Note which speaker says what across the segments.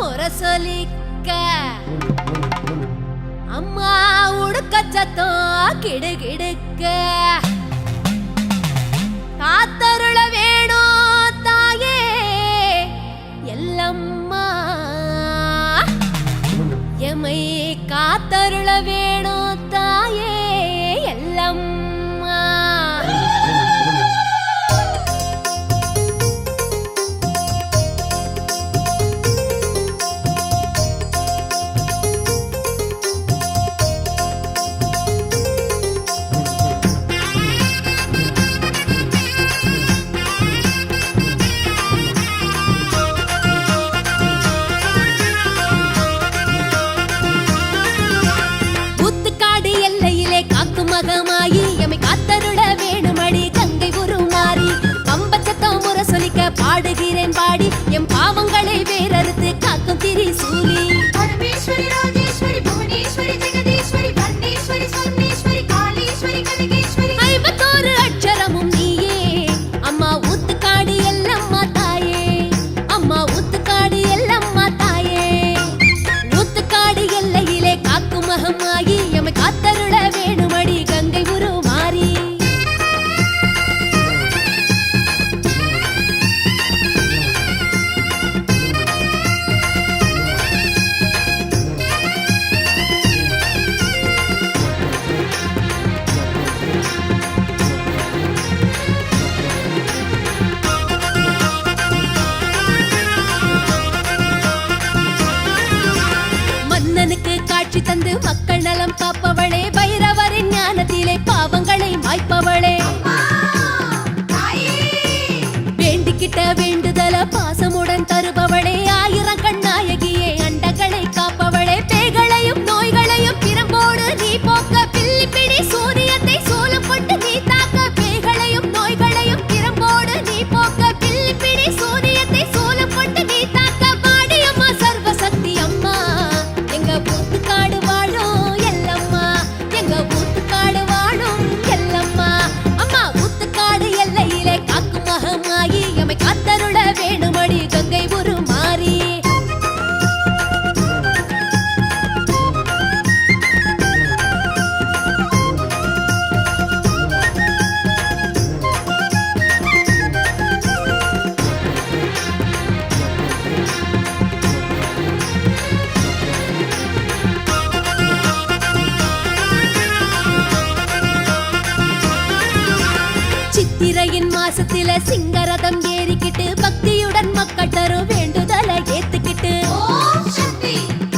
Speaker 1: முரசொலிக்க அம்மா உடுக்க சத்தம் கிடுகிடுக்க காத்தருள வேணும் தாயே எல்லம்மா எமை காத்தருள வேணும் தாயே எல்லம்மா. மகமாயி எமை காத்தருள வேணுமடி கங்கை உருமாறி பம்பச்சத்தம் முரசொலிக்க பாடுகிறேன் பாடி எம் பாவங்களை வேறறுத்து காக்கும் திரிசூலி.
Speaker 2: பரமேஸ்வரி ராஜேஸ்வரி புவனேஸ்வரி ஜெகதீஸ்வரி பரமேஸ்வரி சொர்ணேஸ்வரி காளீஸ்வரி கனகேஸ்வரி
Speaker 1: 51 அட்சரமும் நீயே அம்மா ஊத்துக்காடு எல்லம்மா தாயே அம்மா ஊத்துக்காடு எல்லம்மா தாயே. ஊத்துக்காடு எல்லையிலே காக்கும் மகமாயி எமை காத்தருள வேணுமடி கங்கை உருமாறி. மன்னனுக்கு காட்சி தந்து மக்கள் நலம் காப்பவளே பைரவரின் ஞானத்திலே பாவங்களை மாய்ப்பவளே வேண்டிக்கிட்ட வேண்டுதல பாசமுடன் தருபவளே ஆயிரம் கண்ணாயகியே அண்டகளை காப்பவளே பேய்களையும் நோய்களையும் பிரம்போடு நீ போக்க பில்லிப்பிடி சூரியத்தை சூலம் கொண்டு நீ தாக்க பேய்களையும் நோய்களையும் பிரம்போடு நீ போக்க பில்லிப்பிடி சூரியத்தை சூலம் கொண்டு நீ தாக்க பாடியம்மா சர்வசக்தி அம்மா எங்க ஊத்துக்காடு வாழும் எல்லம்மா எங்க ஊத்துக்காடு வாழும் எல்லம்மா அம்மா ஊத்துக்காடு எல்லையிலே காக்கும் மகமாயி எமை காத்தருள வேணுமடி கங்கை உருமாறி. சித்திரையின் மாசத்தில சிங்கரதம் ஏறிக்கிட்டு பக்தியுடன் மக்கள் தரும் வேண்டுதல ஏத்துக்கிட்டு
Speaker 2: ஓம் சக்தி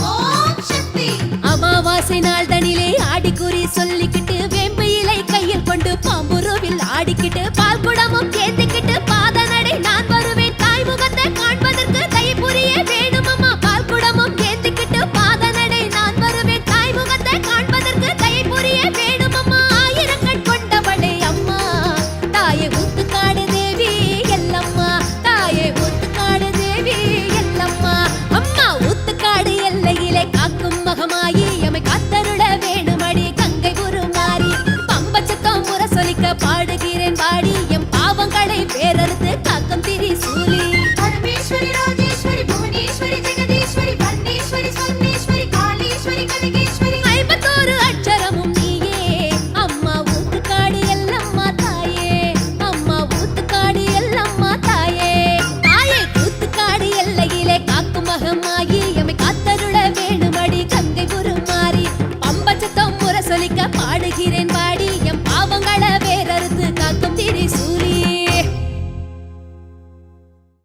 Speaker 2: ஓம் சக்தி
Speaker 1: அமாவாசை நாள் தனிலே ஆடிக்குறி சொல்லிக்கிட்டு வேம்பு இலை கையில் கொண்டு பாம்புருவில் ஆடிக்கிட்டு பால் குடமும் ஏந்திக்கிட்டு பாத நடை நான் வருவேன் தாய் முகத்தை காண்பதற்கு தயை புரிய வேணுமம்மா பால் குடமும் ஏந்திக்கிட்டு பாத நடை நான் வருவேன் தாய் முகத்தை காண்பதற்கு தயை புரிய வேணுமம்மா ஆயிரங்கள் கொண்டவளே அம்மா தாயே ஊத்துக்காடு தேவி எல்லம்மா தாயே ஊத்துக்காடு தேவி எல்லம்மா அம்மா ஊத்துக்காடு எல்லையிலே காக்கும் மகமாயி எமை காத்தருள வேணுமடி கங்கை உருமாறி பம்பச்சத்தம் முரசொலிக்க பாடுகிறேன் பாடி எம் பாவங்களை வேறறுத்து காக்கும் திரிசூலி.
Speaker 2: பரமேஸ்வரி ராஜேஸ்வரி புவனேஸ்வரி ஜெகதீஸ்வரி பரமேஸ்வரி சொர்ணேஸ்வரி காளீஸ்வரி கனகேஸ்வரி
Speaker 1: 51 அட்சரமும் நீயே அம்மா ஊத்துக்காடு எல்லம்மா தாயே அம்மா ஊத்துக்காடு எல்லம்மா தாயே. தாயே ஊத்துக்காடு எல்லையிலே காக்கும் மகமாயி எமை காத்தருள வேணுமடி கங்கை உருமாறி பம்பச்சத்தம் முரசொலிக்க பாடுகிறேன் பாடி